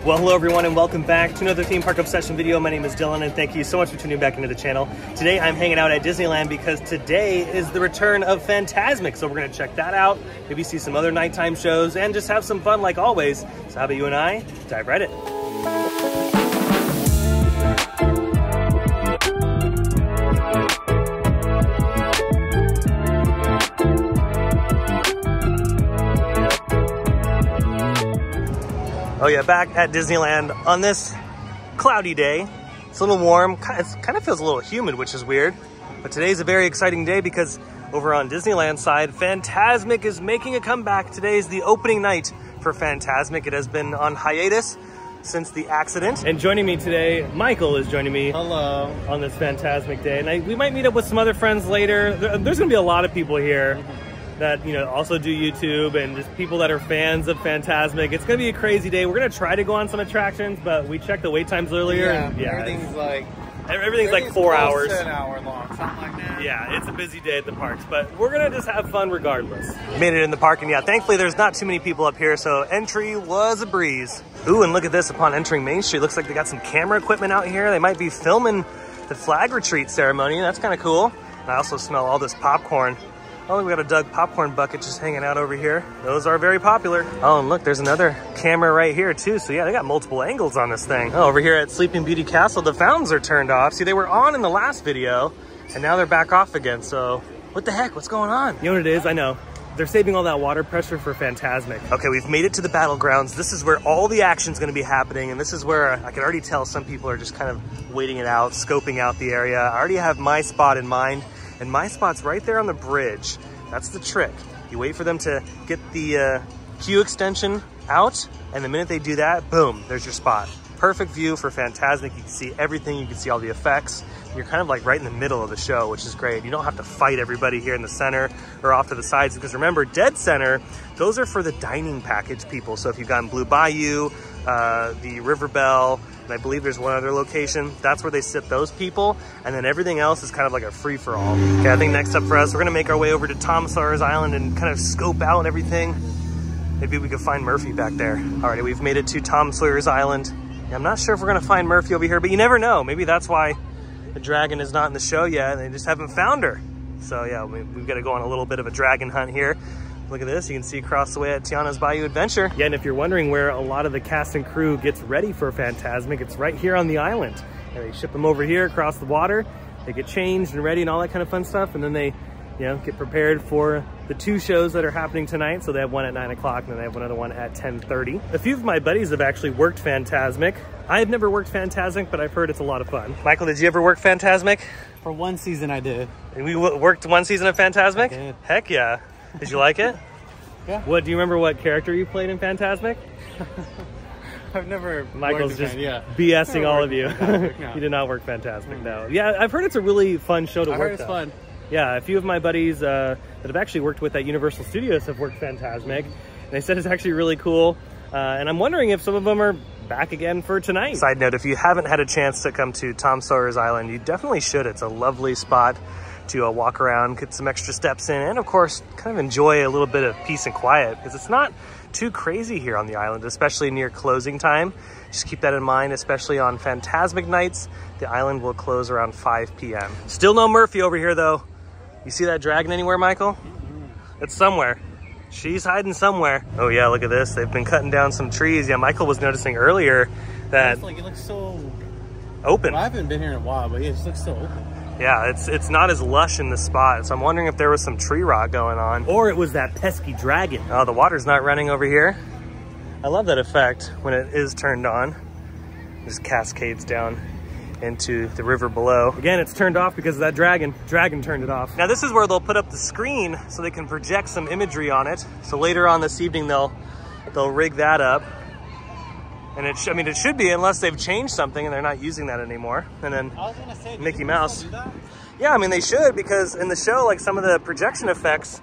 Well, hello everyone and welcome back to another theme park obsession video. My name is Dylan and thank you so much for tuning back into the channel. Today I'm hanging out at Disneyland because today is the return of Fantasmic. So we're gonna check that out, maybe see some other nighttime shows and just have some fun like always. So how about you and I dive right in. Oh yeah, back at Disneyland on this cloudy day. It's a little warm, it kind of feels a little humid, which is weird. But today's a very exciting day because over on Disneyland side, Fantasmic is making a comeback. Today is the opening night for Fantasmic. It has been on hiatus since the accident. And joining me today, Michael is joining me. Hello. On this Fantasmic day. And we might meet up with some other friends later. There's gonna be a lot of people here that, you know, also do YouTube and just people that are fans of Fantasmic. It's gonna be a crazy day. We're gonna try to go on some attractions, but we checked the wait times earlier. Everything's like 4 hours. To an hour long, something like that. Yeah, it's a busy day at the parks, but we're gonna just have fun regardless. Made it in the park, and yeah, thankfully there's not too many people up here, so entry was a breeze. Ooh, and look at this, upon entering Main Street, looks like they got some camera equipment out here. They might be filming the flag retreat ceremony. That's kind of cool. And I also smell all this popcorn. Oh, we got a Doug popcorn bucket just hanging out over here. Those are very popular. Oh, and look, there's another camera right here too. So yeah, they got multiple angles on this thing. Oh, over here at Sleeping Beauty Castle, the fountains are turned off. See, they were on in the last video and now they're back off again. So what the heck, what's going on? You know what it is? I know. They're saving all that water pressure for Fantasmic. Okay, we've made it to the battlegrounds. This is where all the action's gonna be happening. And this is where I can already tell some people are just kind of waiting it out, scoping out the area. I already have my spot in mind. And my spot's right there on the bridge. That's the trick. You wait for them to get the queue extension out, and the minute they do that, boom, there's your spot. Perfect view for Fantasmic. You can see everything, you can see all the effects. You're kind of like right in the middle of the show, which is great. You don't have to fight everybody here in the center or off to the sides, because remember, Dead Center, those are for the dining package people. So if you've gotten Blue Bayou, the River Bell, and I believe there's one other location, that's where they sit those people, and then everything else is kind of like a free-for-all. Okay, I think next up for us, we're gonna make our way over to Tom Sawyer's Island and kind of scope out everything. Maybe we could find Murphy back there. Alrighty, we've made it to Tom Sawyer's Island. Yeah, I'm not sure if we're gonna find Murphy over here, but you never know. Maybe that's why the dragon is not in the show yet, and they just haven't found her. So yeah, we've gotta go on a little bit of a dragon hunt here. Look at this, you can see across the way at Tiana's Bayou Adventure. Yeah, and if you're wondering where a lot of the cast and crew gets ready for Fantasmic, it's right here on the island. And they ship them over here across the water, they get changed and ready and all that kind of fun stuff, and then they, you know, get prepared for the 2 shows that are happening tonight. So they have one at 9 o'clock and then they have another one at 10:30. A few of my buddies have actually worked Fantasmic. I have never worked Fantasmic, but I've heard it's a lot of fun. Michael, did you ever work Fantasmic? For one season I did. And we worked one season of Fantasmic? I did. Heck yeah. Did you like it? Yeah. What, do you remember what character you played in Fantasmic? I've never. Michael's just BSing all of you. No. You did not work Fantasmic, no. Yeah, I've heard it's a really fun show to work. I heard it's fun. Yeah, a few of my buddies that have actually worked with at Universal Studios have worked Fantasmic, and they said it's actually really cool. And I'm wondering if some of them are back again for tonight. Side note, if you haven't had a chance to come to Tom Sawyer's Island, you definitely should. It's a lovely spot to walk around, get some extra steps in, and of course, kind of enjoy a little bit of peace and quiet, because it's not too crazy here on the island, especially near closing time. Just keep that in mind, especially on Fantasmic nights. The island will close around 5 p.m. Still no Murphy over here though. You see that dragon anywhere, Michael? It's somewhere. She's hiding somewhere. Oh yeah, look at this. They've been cutting down some trees. Yeah, Michael was noticing earlier that it looks so open. Well, I haven't been here in a while, but yeah, it looks so open. Yeah, it's not as lush in the spot, so I'm wondering if there was some tree rot going on. Or it was that pesky dragon. Oh, the water's not running over here. I love that effect when it is turned on. It just cascades down into the river below. Again, it's turned off because of that dragon. Dragon turned it off. Now this is where they'll put up the screen so they can project some imagery on it. So later on this evening, they'll rig that up. And I mean, it should be, unless they've changed something and they're not using that anymore. And then I was gonna say, Mickey Mouse. Yeah, I mean, they should, because in the show, like, some of the projection effects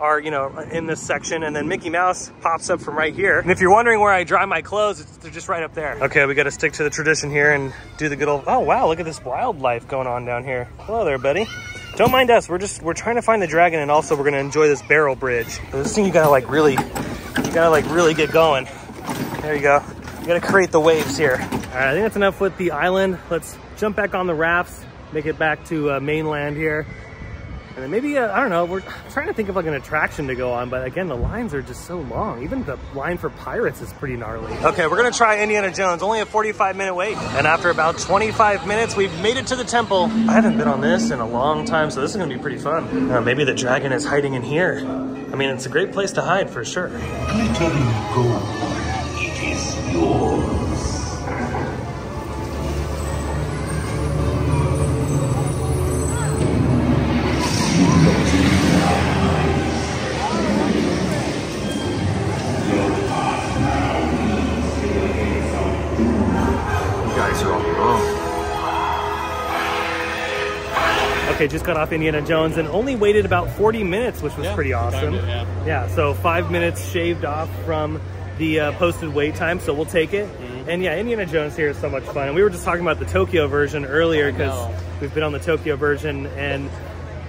are, you know, in this section, and then Mickey Mouse pops up from right here. And if you're wondering where I dry my clothes, they're just right up there. Okay, we got to stick to the tradition here and do the good old, oh wow, look at this wildlife going on down here. Hello there, buddy. Don't mind us, we're trying to find the dragon, and also we're gonna enjoy this barrel bridge. This thing you gotta really get going. There you go. You gotta create the waves here. All right, I think that's enough with the island. Let's jump back on the rafts, make it back to mainland here. And then maybe, I don't know, we're trying to think of like an attraction to go on, but again, the lines are just so long. Even the line for pirates is pretty gnarly. Okay, we're gonna try Indiana Jones, only a 45-minute wait. And after about 25 minutes, we've made it to the temple. I haven't been on this in a long time, so this is gonna be pretty fun. Maybe the dragon is hiding in here. I mean, it's a great place to hide for sure. Glittering gold, it is yours. Okay, just got off Indiana Jones and only waited about 40 minutes, which was pretty awesome. Yeah, so 5 minutes shaved off from the posted wait time, so we'll take it. And yeah, Indiana Jones here is so much fun. And we were just talking about the Tokyo version earlier because we've been on the Tokyo version and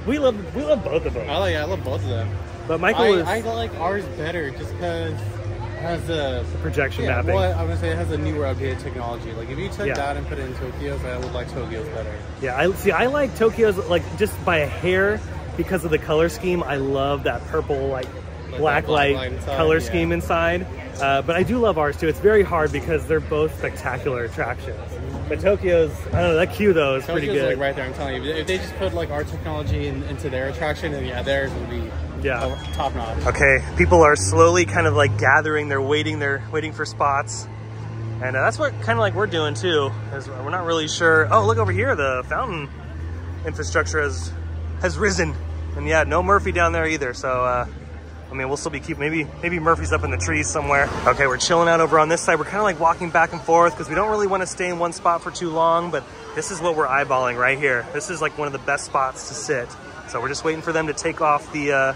we love both of them. I love both of them. But Michael I like ours better just because it has the projection mapping. Well, I would say it has a newer updated technology. Like if you took that and put it in Tokyo's, I would like Tokyo's better. Yeah, I like Tokyo's like just by a hair because of the color scheme. I love that purple like black light color scheme inside. But I do love ours too. It's very hard because they're both spectacular attractions. But Tokyo's, I don't know, that queue though is pretty good. Like right there, I'm telling you. If they just put like our technology into their attraction, then yeah, theirs would be top notch. Okay, people are slowly kind of like gathering. They're waiting for spots. And that's what kind of like we're doing too, is we're not really sure. Oh, look over here, the fountain infrastructure has risen. And yeah, no Murphy down there either. So, I mean, we'll still be maybe Murphy's up in the trees somewhere. Okay, we're chilling out over on this side. We're kind of like walking back and forth because we don't really want to stay in one spot for too long, but this is what we're eyeballing right here. This is like one of the best spots to sit. So we're just waiting for them to take off the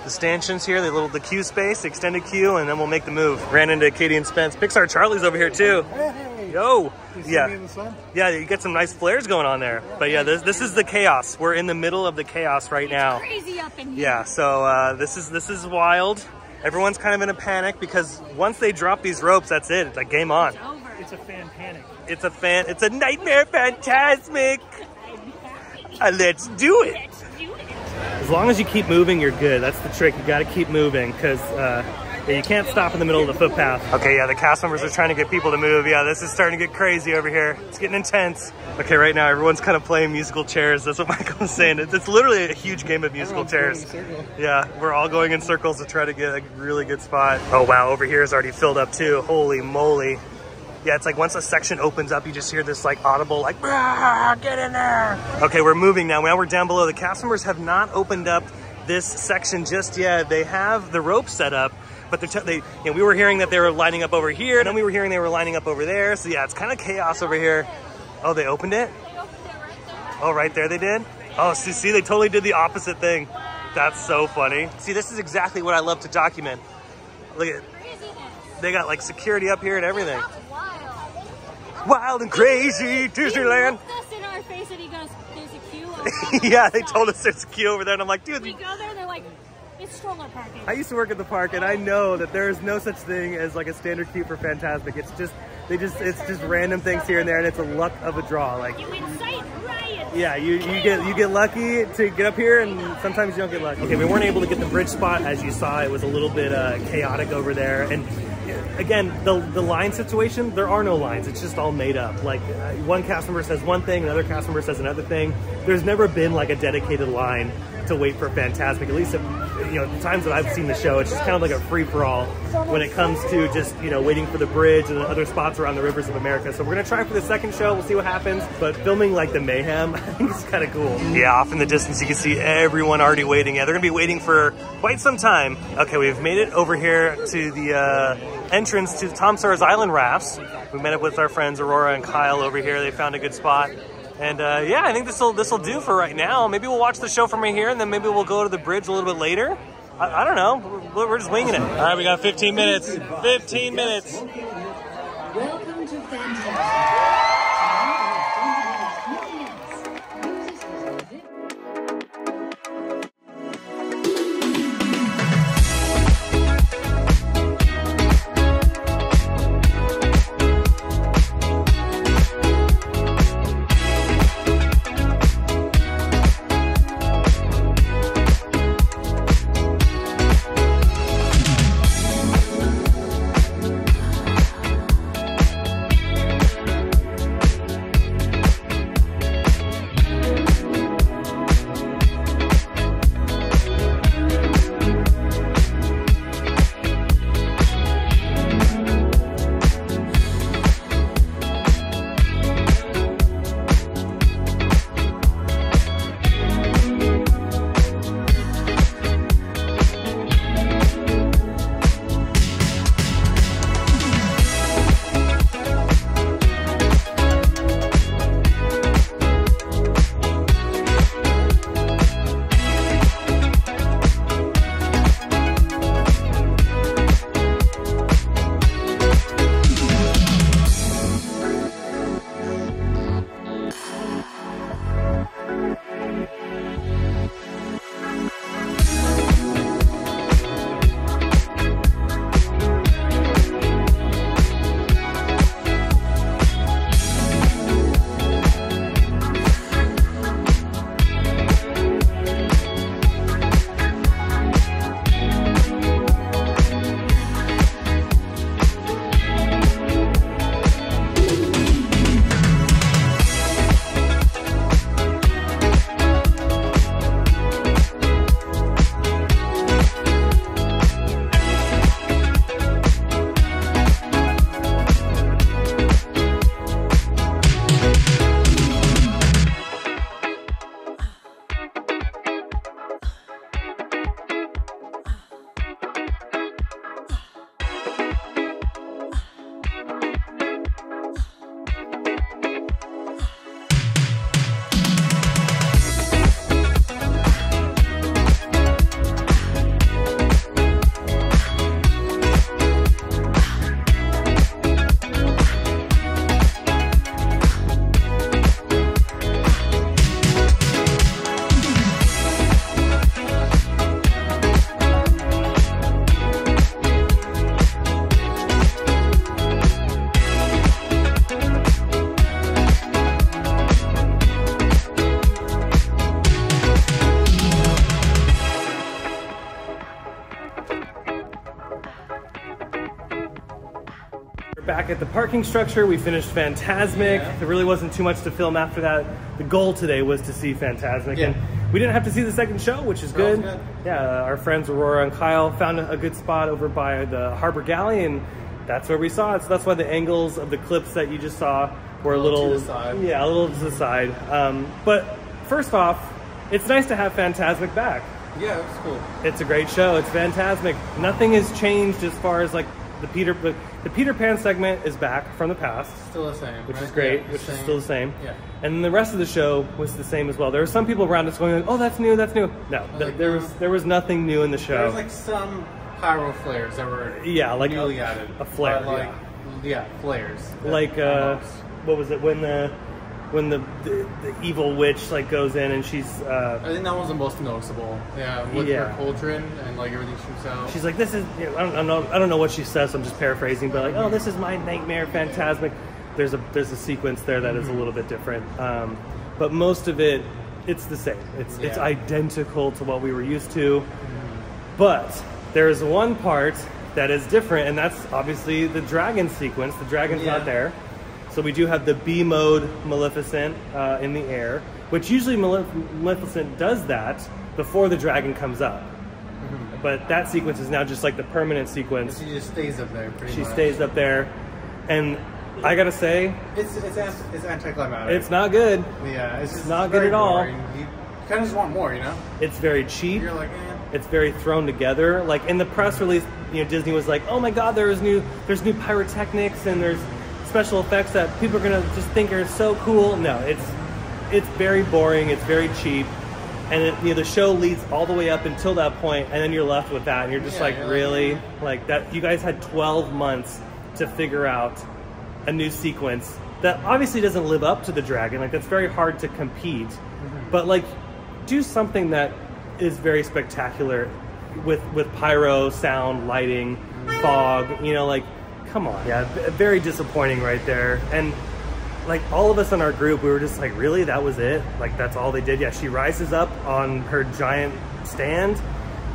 stanchions here, the queue space, the extended queue, and then we'll make the move. Ran into Katie and Spence. Pixar Charlie's over here too. Hey. Yo. Yeah. In the sun? Yeah, you get some nice flares going on there. But yeah, this is the chaos. We're in the middle of the chaos right now. It's crazy up in here. Yeah, so this is wild. Everyone's kind of in a panic because once they drop these ropes, that's it. It's like game on. It's over. It's a fan panic. It's a nightmare Fantasmic. Let's do it. As long as you keep moving, you're good. That's the trick. You got to keep moving because you can't stop in the middle of the footpath. Okay, yeah, the cast members are trying to get people to move. Yeah, this is starting to get crazy over here. It's getting intense. Okay, right now everyone's kind of playing musical chairs. That's what Michael was saying. It's literally a huge game of musical chairs. Yeah, we're all going in circles to try to get a really good spot. Oh wow, over here is already filled up too. Holy moly. Yeah, it's like once a section opens up, you just hear this like audible like, get in there. Okay, we're moving now. Now we're down below. The cast members have not opened up this section just yet. They have the rope set up, but we were hearing that they were lining up over here, and then we were hearing they were lining up over there. So yeah, it's kind of chaos over here. Oh, they opened it? They opened it right there. Oh, right there they did? Oh, see, they totally did the opposite thing. That's so funny. See, this is exactly what I love to document. Look at, they got like security up here and everything. Wild and crazy Disneyland. He looked us in our face and he goes, there's a queue over there. Yeah, they told us there's a queue over there, and I'm like, dude. We go there and they're like, it's stroller parking. I used to work at the park, and I know that there is no such thing as like a standard queue for Fantasmic. It's just random things here and there, and it's a luck of a draw. Like you incite riots. Yeah, you get lucky to get up here, and sometimes you don't get lucky. Okay, we weren't able to get the bridge spot, as you saw. It was a little bit chaotic over there, and again, the line situation, there are no lines. It's just all made up. Like one cast member says one thing, another cast member says another thing. There's never been like a dedicated line to wait for Fantasmic. At least, the times that I've seen the show, it's just kind of like a free-for-all when it comes to just, waiting for the bridge and other spots around the rivers of America. So we're gonna try for the second show. We'll see what happens. But filming like the mayhem, I think it's kind of cool. Yeah, off in the distance, you can see everyone already waiting. Yeah, they're gonna be waiting for quite some time. Okay, we've made it over here to the entrance to Tom Sawyer's Island rafts. We met up with our friends Aurora and Kyle over here. They found a good spot. And yeah, I think this'll do for right now. Maybe we'll watch the show from right here, and then maybe we'll go to the bridge a little bit later. I don't know. We're just winging it. All right, we got 15 minutes. 15 minutes. Welcome to Fantasmic. parking structure. We finished Fantasmic. Yeah. There really wasn't too much to film after that. The goal today was to see Fantasmic. Yeah. And we didn't have to see the second show, which is good. Yeah, our friends Aurora and Kyle found a good spot over by the Harbor Galley, and that's where we saw it. So that's why the angles of the clips that you just saw were a little to the side. Yeah, a little to the side. But first off, it's nice to have Fantasmic back. Yeah, it was cool. It's a great show. It's Fantasmic. Nothing has changed as far as like the Peter Pan segment is back from the past. Still the same, which right? is great, Yeah, which is still the same. Yeah. And the rest of the show was the same as well. There were some people around us going, "Oh, that's new, that's new." No, there was nothing new in the show. There was like some pyro flares that were like newly added. A flare, like, yeah, flares. Like what was it when the evil witch like goes in and she's I think that was the most noticeable. Yeah, with her cauldron and like everything shoots out. She's like, "This is," I don't know what she says, so I'm just paraphrasing, but like, "Oh, this is my nightmare Fantasmic." There's a sequence there that is a little bit different, but most of it, it's the same. It's identical to what we were used to, but there's one part that is different, and that's obviously the dragon sequence. The dragon's not there. So we do have the B mode Maleficent in the air, which usually Maleficent does that before the dragon comes up. But that sequence is now just like the permanent sequence. She just stays up there pretty much. She stays up there. And I gotta say, it's anticlimactic. It's not good. Yeah, it's just not good at all. You kind of just want more, you know? It's very cheap. You're like, It's very thrown together. Like in the press release, Disney was like, "Oh my God, there's new pyrotechnics and there's special effects that people are gonna just think are so cool." No, it's very boring. It's very cheap, and the show leads all the way up until that point, and then you're left with that, and you're just really like that. You guys had 12 months to figure out a new sequence that obviously doesn't live up to the dragon. Like that's very hard to compete, but like do something that is very spectacular with pyro, sound, lighting, fog. Like. Come on. Yeah, very disappointing right there. And like all of us in our group, we were just like, really? That was it? Like that's all they did? Yeah, she rises up on her giant stand.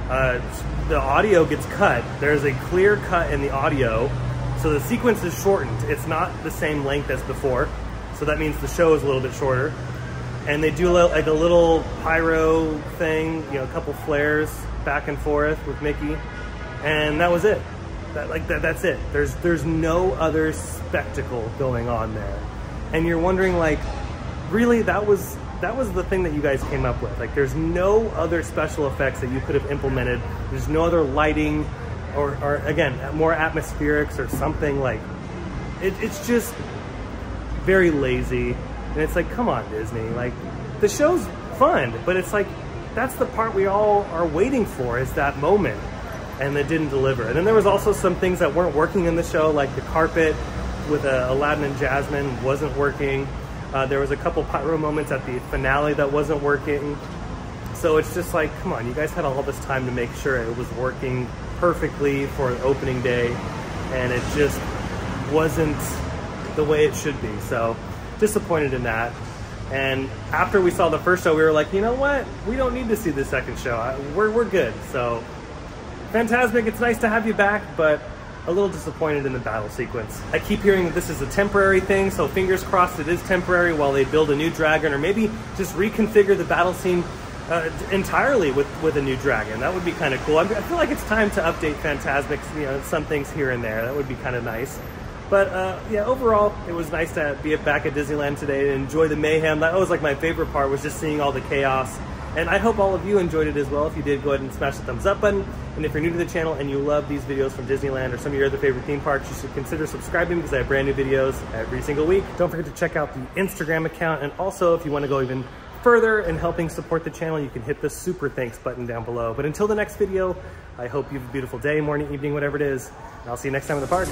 The audio gets cut. There's a clear cut in the audio. So the sequence is shortened. It's not the same length as before. So that means the show is a little bit shorter. And they do like a little pyro thing, a couple flares back and forth with Mickey. And that was it. That's it. There's no other spectacle going on there, and you're wondering like, really, that was the thing that you guys came up with. Like, there's no other special effects that you could have implemented. There's no other lighting, or again, more atmospherics or something. Like, it's just very lazy, and it's like, come on, Disney. Like, the show's fun, but it's like that's the part we all are waiting for, is that moment. And it didn't deliver. And then there was also some things that weren't working in the show, like the carpet with Aladdin and Jasmine wasn't working. There was a couple pyro moments at the finale that wasn't working. So it's just like, come on, you guys had all this time to make sure it was working perfectly for an opening day, and it just wasn't the way it should be. So disappointed in that. And after we saw the first show, we were like, you know what? We don't need to see the second show. We're good. So Fantasmic, it's nice to have you back, but a little disappointed in the battle sequence. I keep hearing that this is a temporary thing, so fingers crossed it is temporary while they build a new dragon, or maybe just reconfigure the battle scene entirely with a new dragon. That would be kind of cool. I feel like it's time to update Fantasmic, some things here and there. That would be kind of nice. But yeah, overall, it was nice to be back at Disneyland today and enjoy the mayhem. That was like my favorite part, was just seeing all the chaos. And I hope all of you enjoyed it as well. If you did, go ahead and smash the thumbs up button. And if you're new to the channel and you love these videos from Disneyland or some of your other favorite theme parks, you should consider subscribing, because I have brand new videos every single week. Don't forget to check out the Instagram account. And also, if you want to go even further in helping support the channel, you can hit the super thanks button down below. But until the next video, I hope you have a beautiful day, morning, evening, whatever it is. And I'll see you next time in the park.